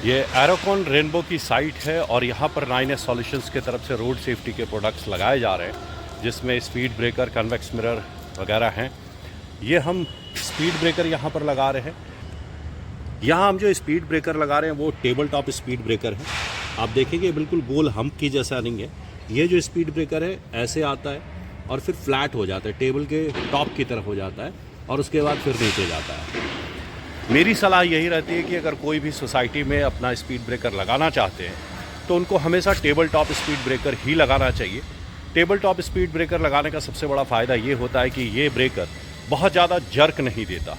ये एरोकॉन रेनबो की साइट है और यहाँ पर 9S सॉल्यूशंस की तरफ से रोड सेफ्टी के प्रोडक्ट्स लगाए जा रहे हैं, जिसमें स्पीड ब्रेकर, कन्वेक्स मिरर वगैरह हैं। ये हम स्पीड ब्रेकर यहाँ पर लगा रहे हैं। यहाँ हम जो स्पीड ब्रेकर लगा रहे हैं वो टेबल टॉप स्पीड ब्रेकर है। आप देखेंगे बिल्कुल गोल हम्प की जैसा नहीं है। ये जो स्पीड ब्रेकर है ऐसे आता है और फिर फ्लैट हो जाता है, टेबल के टॉप की तरफ हो जाता है और उसके बाद फिर नीचे जाता है। मेरी सलाह यही रहती है कि अगर कोई भी सोसाइटी में अपना स्पीड ब्रेकर लगाना चाहते हैं तो उनको हमेशा टेबल टॉप स्पीड ब्रेकर ही लगाना चाहिए। टेबल टॉप स्पीड ब्रेकर लगाने का सबसे बड़ा फ़ायदा ये होता है कि ये ब्रेकर बहुत ज़्यादा जर्क नहीं देता।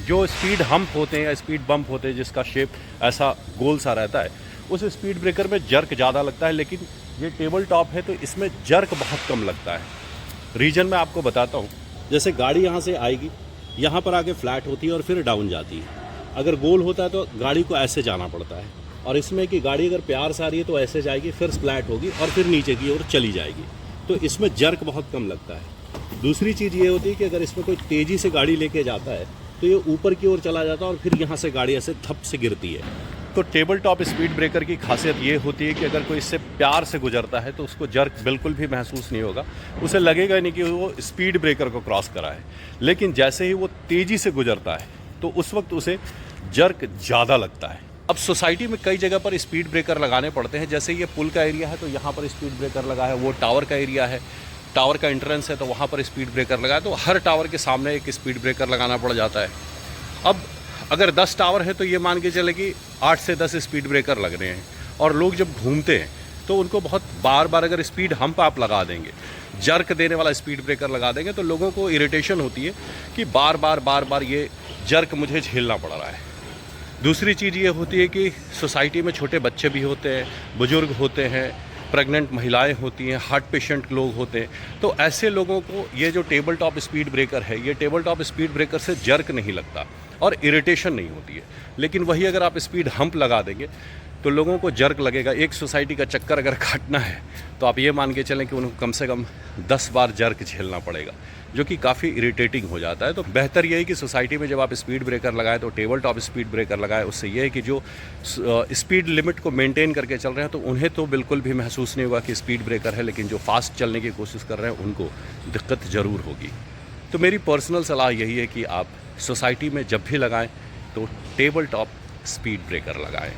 जो स्पीड हम्प होते हैं या स्पीड बम्प होते हैं जिसका शेप ऐसा गोल सा रहता है, उस स्पीड ब्रेकर में जर्क ज़्यादा लगता है, लेकिन ये टेबल टॉप है तो इसमें जर्क बहुत कम लगता है। रीज़न मैं आपको बताता हूँ। जैसे गाड़ी यहाँ से आएगी, यहाँ पर आके फ्लैट होती है और फिर डाउन जाती है। अगर गोल होता है तो गाड़ी को ऐसे जाना पड़ता है, और इसमें कि गाड़ी अगर प्यार से आ रही है तो ऐसे जाएगी, फिर फ्लैट होगी और फिर नीचे की ओर चली जाएगी, तो इसमें जर्क बहुत कम लगता है। दूसरी चीज़ ये होती है कि अगर इसमें कोई तेज़ी से गाड़ी लेके जाता है तो ये ऊपर की ओर चला जाता है और फिर यहाँ से गाड़ी ऐसे धप से गिरती है। तो टेबल टॉप स्पीड ब्रेकर की खासियत ये होती है कि अगर कोई इससे प्यार से गुजरता है तो उसको जर्क बिल्कुल भी महसूस नहीं होगा। उसे लगेगा नहीं कि वो स्पीड ब्रेकर को क्रॉस करा है। लेकिन जैसे ही वो तेज़ी से गुजरता है तो उस वक्त उसे जर्क ज़्यादा लगता है। अब सोसाइटी में कई जगह पर स्पीड ब्रेकर लगाने पड़ते हैं। जैसे ये पुल का एरिया है तो यहाँ पर स्पीड ब्रेकर लगा है, वो टावर का एरिया है, टावर का एंट्रेंस है तो वहाँ पर स्पीड ब्रेकर लगा है, तो हर टावर के सामने एक स्पीड ब्रेकर लगाना पड़ जाता है। अब अगर 10 टावर है तो ये मान के चले कि 8 से 10 स्पीड ब्रेकर लग रहे हैं, और लोग जब घूमते हैं तो उनको बहुत बार बार अगर स्पीड हम्प आप लगा देंगे, जर्क देने वाला स्पीड ब्रेकर लगा देंगे, तो लोगों को इरिटेशन होती है कि बार बार ये जर्क मुझे झेलना पड़ रहा है। दूसरी चीज़ ये होती है कि सोसाइटी में छोटे बच्चे भी होते हैं, बुजुर्ग होते हैं, प्रेग्नेंट महिलाएं होती हैं, हार्ट पेशेंट लोग होते हैं, तो ऐसे लोगों को ये जो टेबल टॉप स्पीड ब्रेकर है, ये टेबल टॉप स्पीड ब्रेकर से जर्क नहीं लगता और इरिटेशन नहीं होती है। लेकिन वही अगर आप स्पीड हम्प लगा देंगे तो लोगों को जर्क लगेगा। एक सोसाइटी का चक्कर अगर काटना है तो आप ये मान के चलें कि उनको कम से कम 10 बार जर्क झेलना पड़ेगा, जो कि काफ़ी इरिटेटिंग हो जाता है। तो बेहतर यही कि सोसाइटी में जब आप स्पीड ब्रेकर लगाएं तो टेबल टॉप स्पीड ब्रेकर लगाएं। उससे यह है कि जो स्पीड लिमिट को मेंटेन करके चल रहे हैं तो उन्हें तो बिल्कुल भी महसूस नहीं होगा कि स्पीड ब्रेकर है, लेकिन जो फास्ट चलने की कोशिश कर रहे हैं उनको दिक्कत ज़रूर होगी। तो मेरी पर्सनल सलाह यही है कि आप सोसाइटी में जब भी लगाएँ तो टेबल टॉप स्पीड ब्रेकर लगाएँ।